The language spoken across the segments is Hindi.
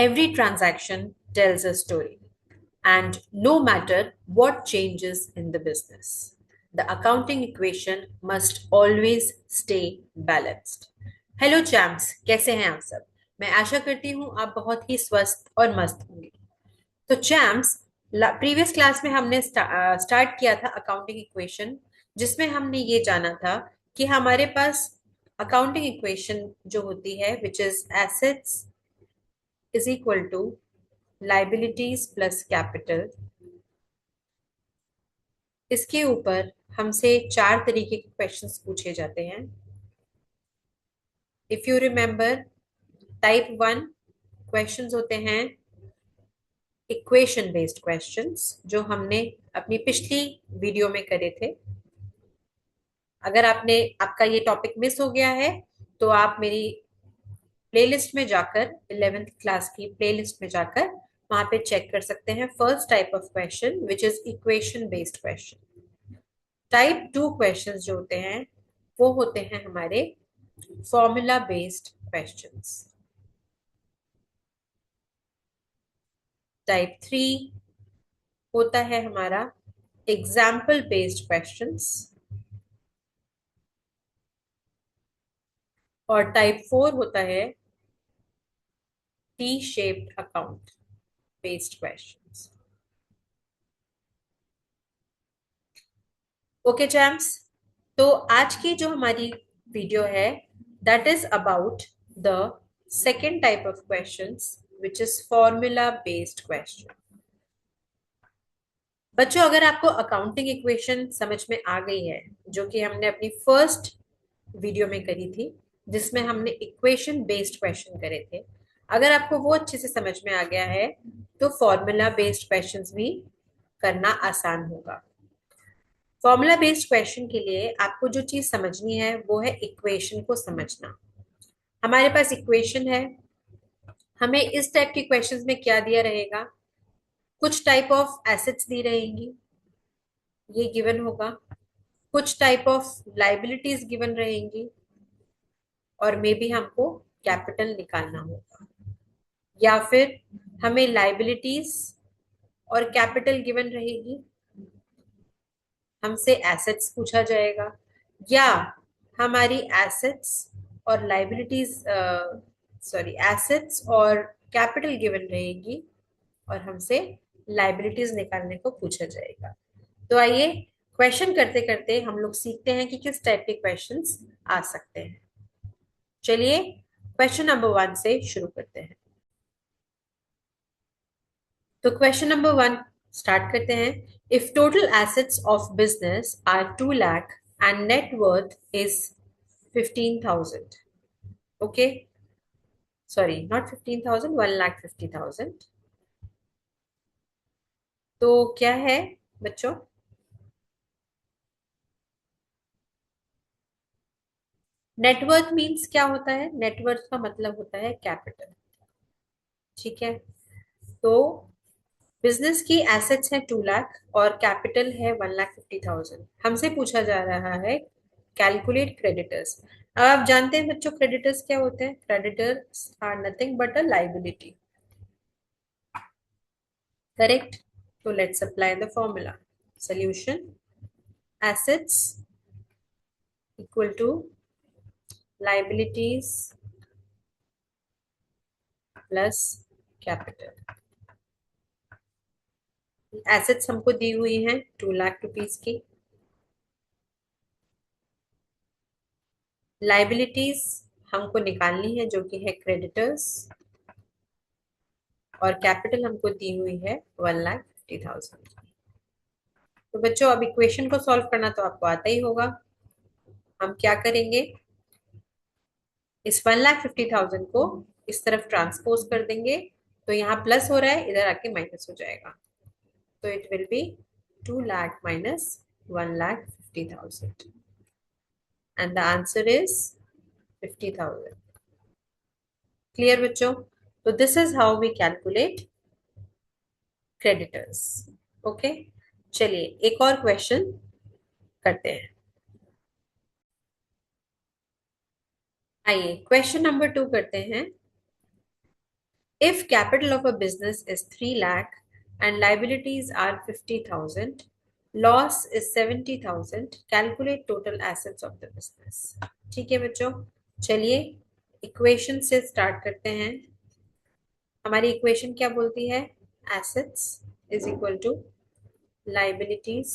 Every transaction tells a story, and no matter what changes in the business, the accounting equation must always stay balanced. Hello champs, कैसे हैं आप सब? मैं आशा करती हूँ आप बहुत ही स्वस्थ और मस्त होंगे। तो चैम्प्स, प्रीवियस क्लास में हमने स्टार्ट किया था अकाउंटिंग इक्वेशन, जिसमें हमने ये जाना था कि हमारे पास अकाउंटिंग इक्वेशन जो होती है which is assets is equal to liabilities plus capital. इसके ऊपर हमसे चार तरीके के क्वेश्चंस पूछे जाते हैं। If you remember, type one questions होते हैं इक्वेशन बेस्ड क्वेश्चंस, जो हमने अपनी पिछली वीडियो में करे थे। अगर आपका ये टॉपिक मिस हो गया है तो आप मेरी प्लेलिस्ट में जाकर 11th क्लास की प्लेलिस्ट में जाकर वहां पे चेक कर सकते हैं। First type of question which is equation based question. Type two questions जो होते हैं वो होते हैं हमारे formula based questions. Type three होता है हमारा एग्जाम्पल बेस्ड क्वेश्चंस। और टाइप फोर होता है T shaped account based questions. Okay champs, तो आज की जो हमारी वीडियो है that is about the second type of questions which is formula based question. बच्चों, अगर आपको अकाउंटिंग इक्वेशन समझ में आ गई है, जो कि हमने अपनी फर्स्ट वीडियो में करी थी, जिसमें हमने इक्वेशन बेस्ड क्वेश्चन करे थे, अगर आपको वो अच्छे से समझ में आ गया है तो फॉर्मूला बेस्ड क्वेश्चंस भी करना आसान होगा। फॉर्मूला बेस्ड क्वेश्चन के लिए आपको जो चीज समझनी है वो है इक्वेशन को समझना। हमारे पास इक्वेशन है, हमें इस टाइप के क्वेश्चंस में क्या दिया रहेगा, कुछ टाइप ऑफ एसेट्स दी रहेंगी, ये गिवन होगा, कुछ टाइप ऑफ लाइबिलिटीज गिवन रहेंगी, और मे बी हमको कैपिटल निकालना होगा, या फिर हमें लाइबिलिटीज और कैपिटल गिवन रहेगी, हमसे एसेट्स पूछा जाएगा, या हमारी एसेट्स और लाइबिलिटीज सॉरी एसेट्स और कैपिटल गिवन रहेगी और हमसे लाइबिलिटीज निकालने को पूछा जाएगा। तो आइए क्वेश्चन करते करते हम लोग सीखते हैं कि किस टाइप के क्वेश्चंस आ सकते हैं। चलिए क्वेश्चन नंबर वन से शुरू करते हैं। तो क्वेश्चन नंबर वन स्टार्ट करते हैं। If total assets of business are 2 lakh and net worth is 15,000, okay, sorry not 15,000, 1,50,000। तो क्या है बच्चों? नेटवर्थ मीन्स क्या होता है? नेटवर्थ का मतलब होता है कैपिटल। ठीक है, तो बिजनेस की एसेट्स है 2 लाख और कैपिटल है 1,50,000। हमसे पूछा जा रहा है कैलकुलेट क्रेडिटर्स। अब आप जानते हैं बच्चों क्रेडिटर्स क्या होते हैं? Creditors are nothing but a liability, correct? तो let's apply the formula. Solution, assets equal to liabilities plus capital. Assets हमको दी हुई हैं 2 लाख रुपीज की, लाइबिलिटीज हमको निकालनी है जो कि है क्रेडिटर्स, और कैपिटल हमको दी हुई है 1,50,000। तो बच्चों अब इक्वेशन को सॉल्व करना तो आपको आता ही होगा। हम क्या करेंगे, इस 1,50,000 को इस तरफ ट्रांसपोज कर देंगे, तो यहाँ प्लस हो रहा है, इधर आके माइनस हो जाएगा। तो it will be 2 lakh minus 1,50,000 and the answer is 50,000। Clear बच्चों? तो this is how we calculate creditors. Okay, चलिए एक और क्वेश्चन करते हैं। आइए क्वेश्चन नंबर टू करते हैं। If capital of a business is 3 lakh and liabilities are 50,000, loss is 70,000, calculate total assets of the business. ठीक है बच्चों, चलिए इक्वेशन से स्टार्ट करते हैं. हमारी इक्वेशन क्या बोलती है? Assets is equal to liabilities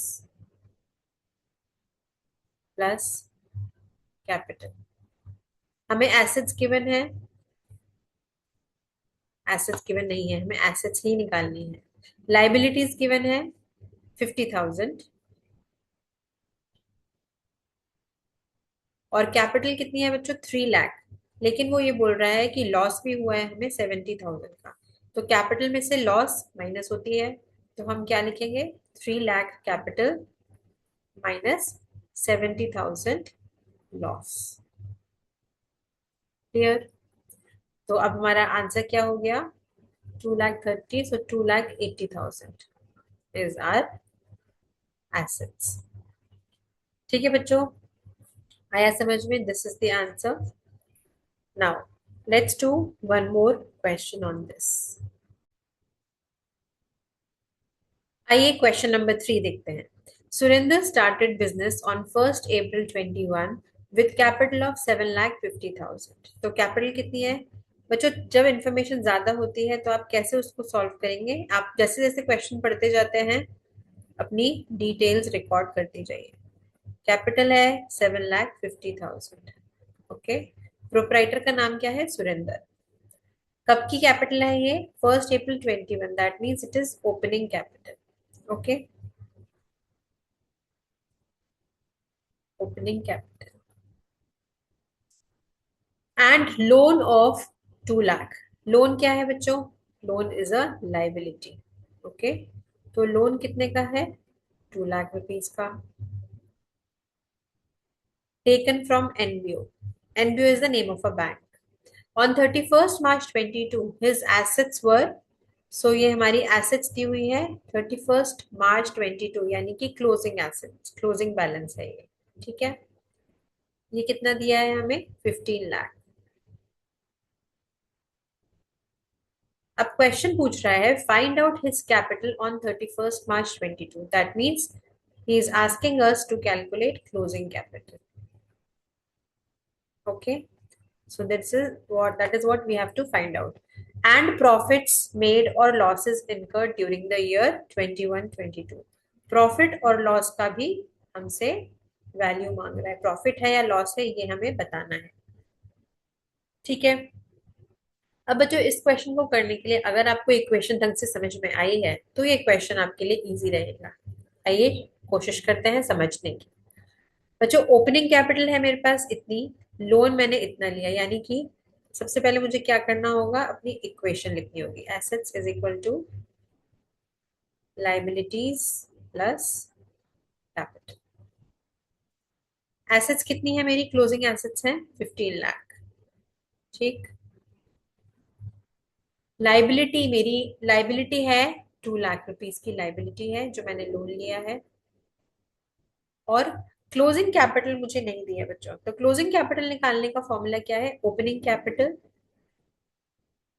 plus capital. हमें एसेट्स गिवन है, एसेट्स गिवन नहीं है, हमें एसेट्स ही निकालनी है. लाइबिलिटीज गिवन है 50,000 और कैपिटल कितनी है बच्चों? 3 लाख. लेकिन वो ये बोल रहा है कि लॉस भी हुआ है हमें 70,000 का. तो कैपिटल में से लॉस माइनस होती है, तो हम क्या लिखेंगे? 3 lakh capital minus 70,000 loss. Clear? तो अब हमारा आंसर क्या हो गया? 2,30,000. सो 2,80,000 इज आर एसेट्स. ठीक है बच्चों, आया समझ में? This is the answer. Now let's do one more question on this. आइए क्वेश्चन नंबर 3 देखते हैं. Surendra started business on 1 April 21 with capital of 7,50,000. तो कैपिटल कितनी है बच्चों? जब इंफॉर्मेशन ज्यादा होती है तो आप कैसे उसको सॉल्व करेंगे? आप जैसे जैसे क्वेश्चन पढ़ते जाते हैं अपनी डिटेल्स रिकॉर्ड करते जाइए. कैपिटल है 7,50,000. ओके. प्रोपराइटर का नाम क्या है? सुरेंद्र. कब की कैपिटल है ये? 1 April 21. That means it is opening capital. Okay, opening capital. And loan of 2 lakh. Loan क्या है बच्चों? Loan is a liability. Okay, तो लोन कितने का है? 2 लाख रुपीज का. Taken from NBO. NBO is the name of a bank. On 31 March 22 his assets were. So ये हमारी एसेट्स दी हुई है 31 March 22, यानी कि क्लोजिंग एसेट्स, क्लोजिंग बैलेंस है ये. ठीक है, ये कितना दिया है हमें? 15 लाख. अब क्वेश्चन पूछ रहा है find out his capital on 31 March 22. That means he is asking us to calculate closing capital. Okay, so that is what we have to find out. And profits made or losses incurred during the year 21-22. Profit और लॉस का भी हमसे वैल्यू मांग रहा है. प्रॉफिट है या लॉस है ये हमें बताना है. ठीक है, अब बच्चों इस क्वेश्चन को करने के लिए अगर आपको इक्वेशन ढंग से समझ में आई है तो ये क्वेश्चन आपके लिए इजी रहेगा. आइए कोशिश करते हैं समझने की. बच्चों ओपनिंग कैपिटल है मेरे पास इतनी, लोन मैंने इतना लिया, यानी कि सबसे पहले मुझे क्या करना होगा? अपनी इक्वेशन लिखनी होगी. Assets is equal to liabilities plus capital. Assets कितनी है मेरी? क्लोजिंग एसेट्स है 15 लाख. ठीक. लाइबिलिटी, मेरी लाइबिलिटी है 2 लाख रुपीज की लाइबिलिटी है जो मैंने लोन लिया है. और क्लोजिंग कैपिटल मुझे नहीं दिया बच्चों. तो क्लोजिंग कैपिटल निकालने का फॉर्मूला क्या है? Opening capital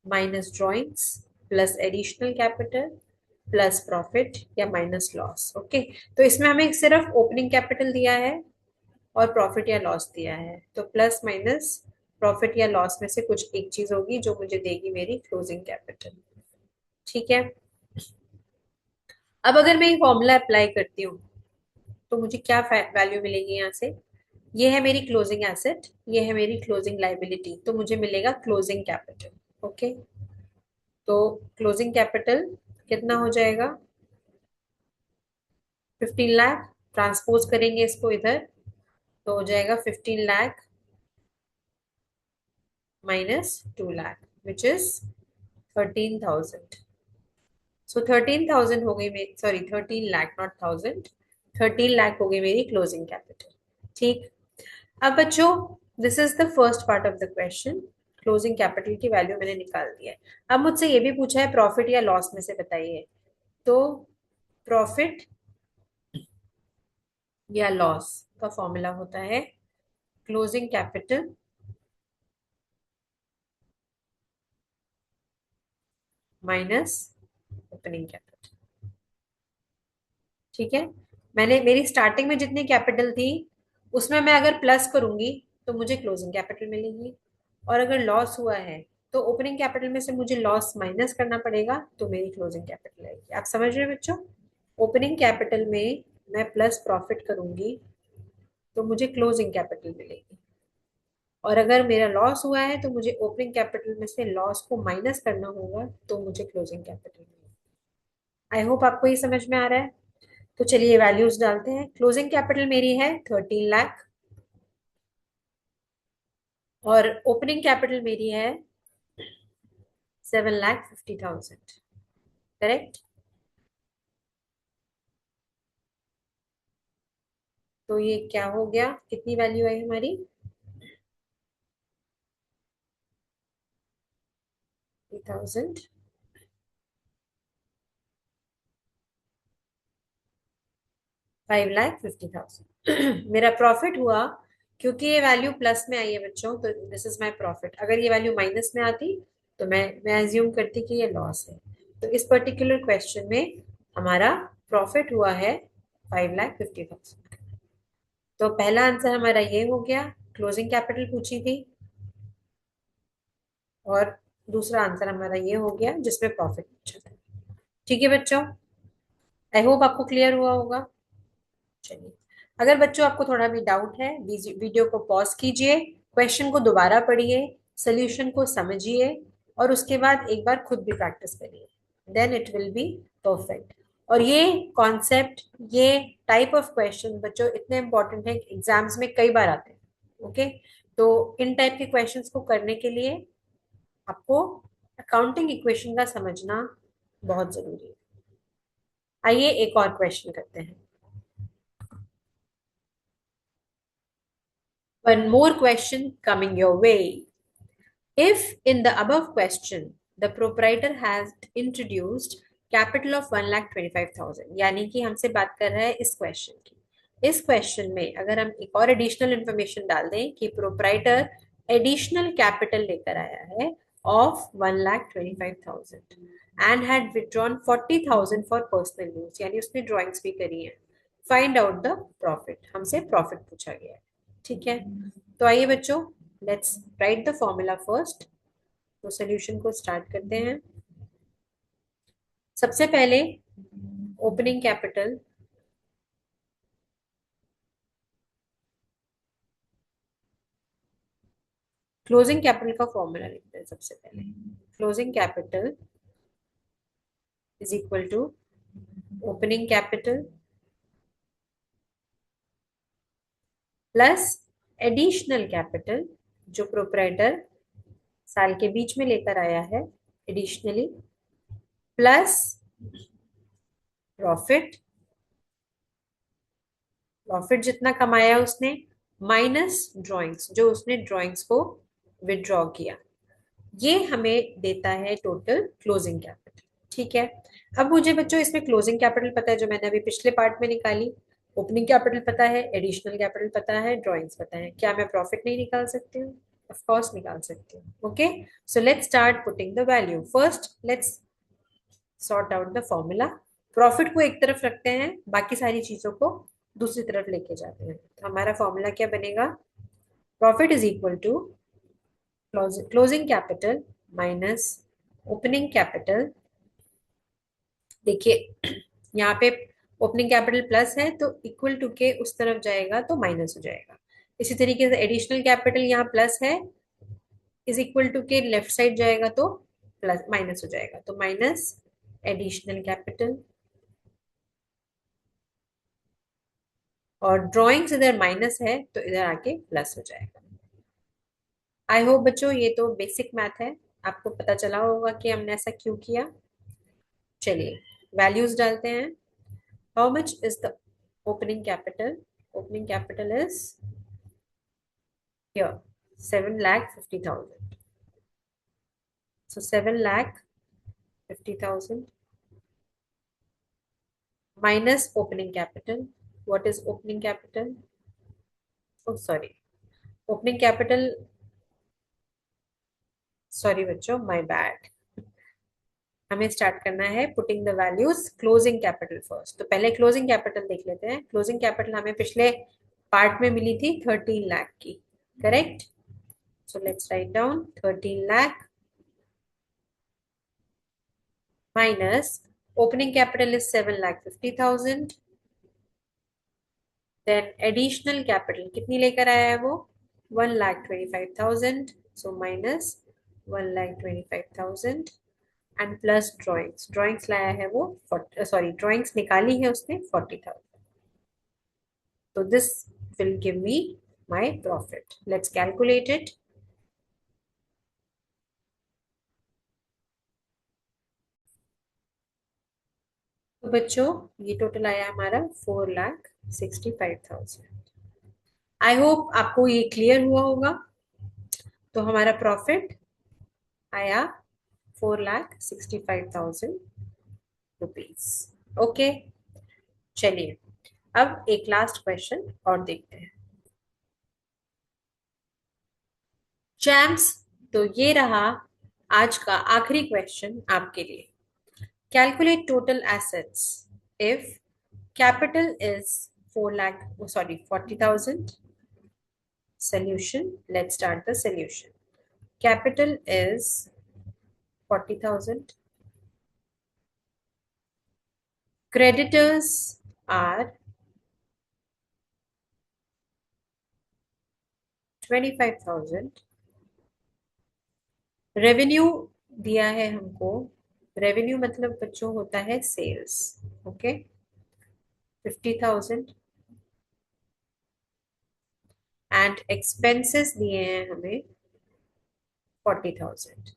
minus drawings plus additional capital plus profit या माइनस लॉस. ओके, तो इसमें हमें सिर्फ ओपनिंग कैपिटल दिया है और प्रॉफिट या लॉस दिया है. तो प्लस माइनस प्रॉफिट या लॉस में से कुछ एक चीज होगी जो मुझे देगी मेरी क्लोजिंग कैपिटल. ठीक है, अब अगर मैं ये फॉर्मूला अप्लाई करती हूँ तो मुझे क्या वैल्यू मिलेगी यहाँ से? ये है मेरी क्लोजिंग एसेट, ये है मेरी क्लोजिंग लाइबिलिटी, तो मुझे मिलेगा क्लोजिंग कैपिटल. ओके, तो क्लोजिंग कैपिटल कितना हो जाएगा? 15 लाख. ट्रांसपोज करेंगे इसको इधर तो हो जाएगा 15 lakh minus 2 lakh which is 13,000. सो 13,000 हो गई मेरी, sorry 13 lakh not thousand, 13 lakh हो गई मेरी क्लोजिंग कैपिटल. ठीक. अब बच्चों this is the first part of the question. Closing capital की वैल्यू मैंने निकाल दी है. अब मुझसे ये भी पूछा है प्रॉफिट या लॉस में से बताइए. तो प्रॉफिट या लॉस का फॉर्मूला होता है closing capital minus opening capital. ठीक है, मैंने मेरी स्टार्टिंग में जितनी कैपिटल थी उसमें मैं अगर प्लस करूंगी तो मुझे क्लोजिंग कैपिटल मिलेगी, और अगर लॉस हुआ है तो ओपनिंग कैपिटल में से मुझे लॉस माइनस करना पड़ेगा, तो मेरी क्लोजिंग कैपिटल आएगी। आप समझ रहे हैं बच्चों? ओपनिंग कैपिटल में मैं प्लस प्रॉफिट करूंगी तो मुझे क्लोजिंग कैपिटल मिलेगी, और अगर मेरा लॉस हुआ है तो मुझे ओपनिंग कैपिटल में से लॉस को माइनस करना होगा, तो मुझे क्लोजिंग कैपिटल मिलेगी। आई होप आपको ये समझ में आ रहा है। तो चलिए वैल्यूज डालते हैं। क्लोजिंग कैपिटल मेरी है 13 लाख, और ओपनिंग कैपिटल मेरी है 7,50,000। करेक्ट? तो ये क्या हो गया, कितनी वैल्यू आई हमारी? 3,000, 5,50,000। मेरा प्रॉफिट हुआ, क्योंकि ये वैल्यू प्लस में आई है बच्चों, तो दिस इज माय प्रॉफिट। अगर ये वैल्यू माइनस में आती तो मैं एज्यूम करती कि ये लॉस है। तो इस पर्टिकुलर क्वेश्चन में हमारा प्रॉफिट हुआ है 5,50,000। तो पहला आंसर हमारा ये हो गया, क्लोजिंग कैपिटल पूछी थी, और दूसरा आंसर हमारा ये हो गया जिसमें प्रॉफिट पूछा था। ठीक है बच्चों, आई होप आपको क्लियर हुआ होगा। चलिए, अगर बच्चों आपको थोड़ा भी डाउट है, वीडियो को पॉज कीजिए, क्वेश्चन को दोबारा पढ़िए, सोल्यूशन को समझिए, और उसके बाद एक बार खुद भी प्रैक्टिस करिए, then it will be perfect. और ये कॉन्सेप्ट, ये टाइप ऑफ क्वेश्चन बच्चों इतने इंपॉर्टेंट है कि एग्जाम्स में कई बार आते हैं। ओके, तो इन टाइप के क्वेश्चंस को करने के लिए आपको अकाउंटिंग इक्वेशन का समझना बहुत जरूरी है। आइए एक और क्वेश्चन करते हैं। One more question coming your way. If in the above question the proprietor has introduced capital of 1,25,000, यानी कि हमसे बात कर रहा है इस क्वेश्चन की, इस क्वेश्चन में अगर हम एक और एडिशनल इंफॉर्मेशन डाल दें कि प्रोप्राइटर एडिशनल कैपिटल लेकर आया है of 1,25,000 and had withdrawn 40,000 for personal use, यानी उसने ड्रॉइंग्स भी करी है, फाइंड आउट द प्रॉफिट, हमसे प्रॉफिट पूछा गया है। ठीक है, तो आइए बच्चों, let's write the formula first. तो सोल्यूशन को स्टार्ट करते हैं। सबसे पहले ओपनिंग कैपिटल क्लोजिंग कैपिटल का फॉर्मूला लिखते हैं। सबसे पहले closing capital is equal to opening capital plus additional capital, जो प्रोप्राइटर साल के बीच में लेकर आया है एडिशनली, प्लस प्रॉफिट, प्रॉफिट जितना कमाया उसने, माइनस ड्रॉइंग्स, जो उसने ड्रॉइंग्स को विड्रॉ किया, ये हमें देता है टोटल क्लोजिंग कैपिटल। ठीक है, अब मुझे बच्चों इसमें क्लोजिंग कैपिटल पता है जो मैंने अभी पिछले पार्ट में निकाली, ओपनिंग कैपिटल पता है, एडिशनल कैपिटल पता है, ड्रॉइंग्स पता है, क्या मैं प्रॉफिट नहीं निकाल सकती हूँ? ऑफ कोर्स निकाल सकती हूँ। Okay, so let's start putting the value. First let's sort out the formula. Profit को एक तरफ रखते हैं, बाकी सारी चीजों को दूसरी तरफ लेके जाते हैं। तो हमारा फॉर्मूला क्या बनेगा? Profit is equal to closing capital minus opening capital. देखिए यहाँ पे ओपनिंग कैपिटल प्लस है तो इक्वल टू के उस तरफ जाएगा तो माइनस हो जाएगा। इसी तरीके से एडिशनल कैपिटल यहाँ प्लस है, इज इक्वल टू के लेफ्ट साइड जाएगा तो प्लस माइनस हो जाएगा, तो माइनस एडिशनल कैपिटल, और ड्रॉइंग्स इधर माइनस है तो इधर आके प्लस हो जाएगा। आई होप बच्चों ये तो बेसिक मैथ है, आपको पता चला होगा कि हमने ऐसा क्यों किया। चलिए वैल्यूज डालते हैं। How much is the opening capital? Opening capital is here 7,50,000. So 7,50,000 minus opening capital. What is opening capital? Oh, sorry. Opening capital, sorry बच्चों, my bad. हमें स्टार्ट करना है putting the values closing capital first. तो पहले क्लोजिंग कैपिटल देख लेते हैं। क्लोजिंग कैपिटल हमें पिछले पार्ट में मिली थी 13 लाख की, correct. So let's write down 13 lakh minus opening capital is 7,50,000। Then additional capital कितनी लेकर आया है वो, 1,25,000। So minus 1,25,000 and plus drawings, drawings लाया है वो, सॉरी ड्रॉइंग्स निकाली है उसने 40,000। तो this will give me my profit. Let's calculate it. तो बच्चों ये टोटल आया हमारा 4,65,000। आई होप आपको ये क्लियर हुआ होगा। तो हमारा प्रॉफिट आया 4,65,000 रुपीज। ओके, चलिए अब एक लास्ट क्वेश्चन और देखते हैं। चैम्प्स, तो ये रहा आज का आखिरी क्वेश्चन आपके लिए। Calculate total assets if capital is 4 lakh, oh, sorry, 40,000. Solution, let's start the solution. Capital is 40,000. Creditors are 25,000. Revenue दिया है हमको, रेवेन्यू मतलब बच्चों होता है सेल्स, ओके, 50,000। एंड एक्सपेंसेस दिए हैं हमें 40,000।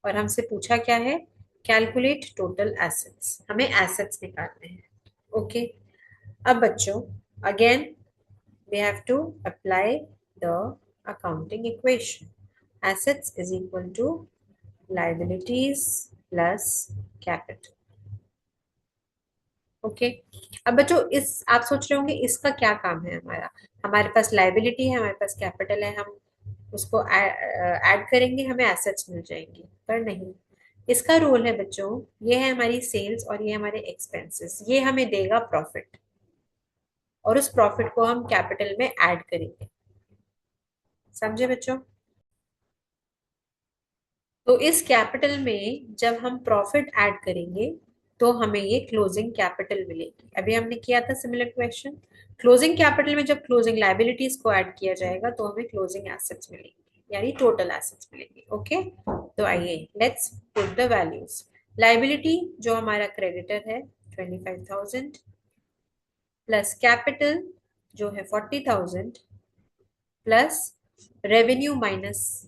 और हमसे पूछा क्या है, कैलकुलेट टोटल एसेट्स, हमें एसेट्स निकालने हैं। ओके, अब बच्चों again we have to apply the accounting equation. Assets is equal to liabilities plus capital. Okay, अब बच्चों इस आप सोच रहे होंगे इसका क्या काम है, हमारा हमारे पास लाइबिलिटी है, हमारे पास कैपिटल है, हम उसको ऐड करेंगे हमें एसेट्स मिल जाएंगी, पर नहीं। इसका रोल है बच्चों, ये है हमारी सेल्स और ये हमारे एक्सपेंसेस, ये हमें देगा प्रॉफिट और उस प्रॉफिट को हम कैपिटल में ऐड करेंगे। समझे बच्चों? तो इस कैपिटल में जब हम प्रॉफिट ऐड करेंगे तो हमें ये क्लोजिंग कैपिटल मिलेगी। अभी हमने किया था सिमिलर क्वेश्चन। क्लोजिंग कैपिटल में जब क्लोजिंग लाइबिलिटीज को ऐड किया जाएगा तो हमें क्लोजिंग एसेट्स मिलेंगी, यानी टोटल एसेट्स मिलेंगी। ओके, तो आइए let's put the values. Liability जो हमारा क्रेडिटर है 25,000 प्लस कैपिटल जो है 40,000 plus revenue minus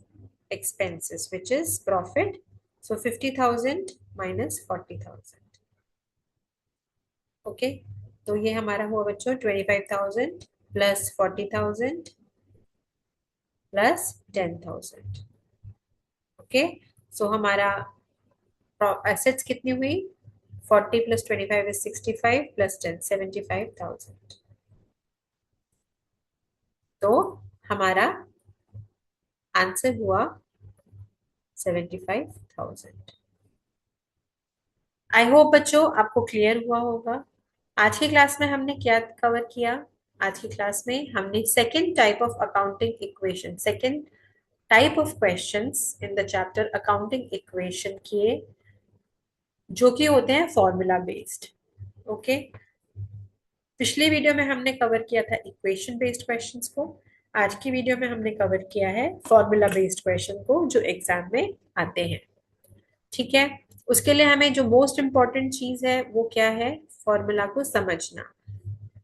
expenses which is profit, so 50,000 minus 40,000। Okay, तो ये हमारा हुआ बच्चों 25,000 प्लस 40,000 प्लस 10,000। ओके, सो हमारा एसेट्स कितनी हुई, 40 प्लस 25 is 65 प्लस 10 75,000। तो हमारा आंसर हुआ 75,000। आई होप बच्चों आपको क्लियर हुआ होगा। आज की क्लास में हमने क्या कवर किया, आज की क्लास में हमने second type of accounting equation, second type of questions in the chapter accounting equation किए, जो कि होते हैं फॉर्मूला बेस्ड। ओके, पिछले वीडियो में हमने कवर किया था इक्वेशन बेस्ड क्वेश्चंस को, आज की वीडियो में हमने कवर किया है फॉर्मूला बेस्ड क्वेश्चन को जो एग्जाम में आते हैं। ठीक है, उसके लिए हमें जो मोस्ट इंपॉर्टेंट चीज है वो क्या है, फॉर्मूला को समझना,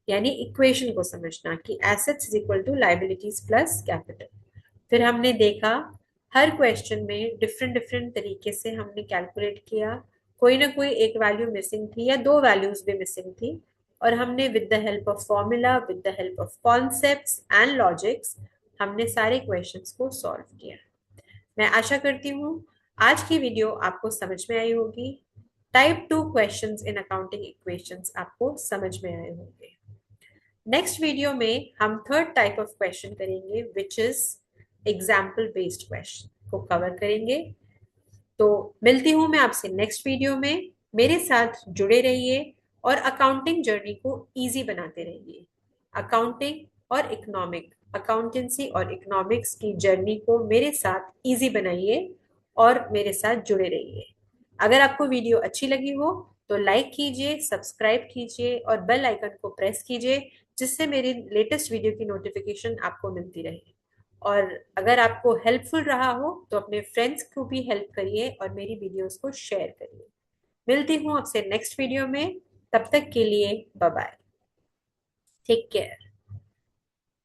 यानी इक्वेशन को समझना कि assets is equal to liabilities plus capital. फिर हमने देखा हर क्वेश्चन में डिफरेंट डिफरेंट तरीके से हमने कैलकुलेट किया, कोई ना कोई एक वैल्यू मिसिंग थी या दो वैल्यूज भी मिसिंग थी, और हमने with the help of formula, with the help of concepts and logics हमने सारे क्वेश्चंस को सॉल्व किया। मैं आशा करती हूँ आज की वीडियो आपको समझ में आई होगी। Type 2 questions in accounting equations आपको समझ में आए होंगे। नेक्स्ट वीडियो में हम थर्ड टाइप ऑफ क्वेश्चन करेंगे which is example based question को कवर करेंगे। तो मिलती हूँ मैं आपसे नेक्स्ट वीडियो में। मेरे साथ जुड़े रहिए और अकाउंटिंग जर्नी को इजी बनाते रहिए। अकाउंटिंग और इकोनॉमिक अकाउंटेंसी और इकोनॉमिक्स की जर्नी को मेरे साथ इजी बनाइए और मेरे साथ जुड़े रहिए। अगर आपको वीडियो अच्छी लगी हो तो लाइक कीजिए, सब्सक्राइब कीजिए और बेल आइकन को प्रेस कीजिए, जिससे मेरी लेटेस्ट वीडियो की नोटिफिकेशन आपको मिलती रहे। और अगर आपको हेल्पफुल रहा हो तो अपने फ्रेंड्स को भी हेल्प करिए और मेरी वीडियोस को शेयर करिए। मिलती हूँ आपसे नेक्स्ट वीडियो में। तब तक के लिए बाय बाय। Take care.